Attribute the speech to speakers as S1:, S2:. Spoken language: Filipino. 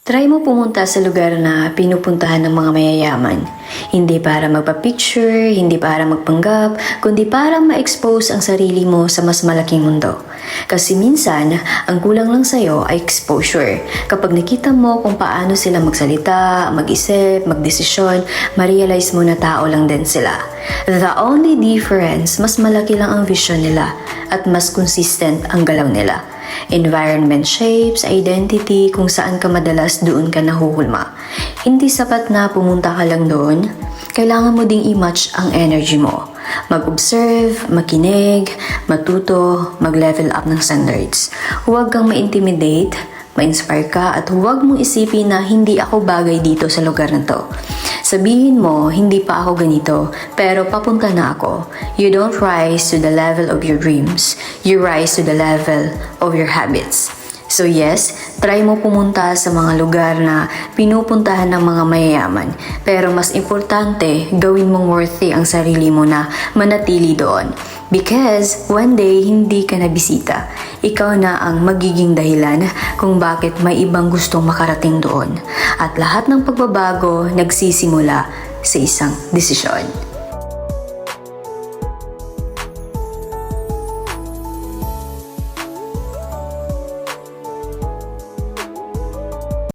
S1: Try mo pumunta sa lugar na pinupuntahan ng mga mayayaman. Hindi para magpa-picture, hindi para magpanggap, kundi para ma-expose ang sarili mo sa mas malaking mundo. Kasi minsan, ang kulang lang sa'yo ay exposure. Kapag nakita mo kung paano sila magsalita, mag-isip, magdesisyon, ma-realize mo na tao lang din sila. The only difference, mas malaki lang ang vision nila at mas consistent ang galaw nila. Environment shapes, identity, kung saan ka madalas doon ka nahuhulma. Hindi sapat na pumunta ka lang doon, kailangan mo ding i-match ang energy mo. Mag-observe, makinig, matuto, mag-level up ng standards. Huwag kang ma-intimidate, ma-inspire ka at huwag mong isipin na hindi ako bagay dito sa lugar na to. Sabihin mo, hindi pa ako ganito, pero papunta na ako. You don't rise to the level of your dreams. You rise to the level of your habits. So yes, try mo pumunta sa mga lugar na pinupuntahan ng mga mayayaman. Pero mas importante, gawin mong worthy ang sarili mo na manatili doon. Because one day, hindi ka na bisita. Ikaw na ang magiging dahilan kung bakit may ibang gustong makarating doon. At lahat ng pagbabago nagsisimula sa isang desisyon.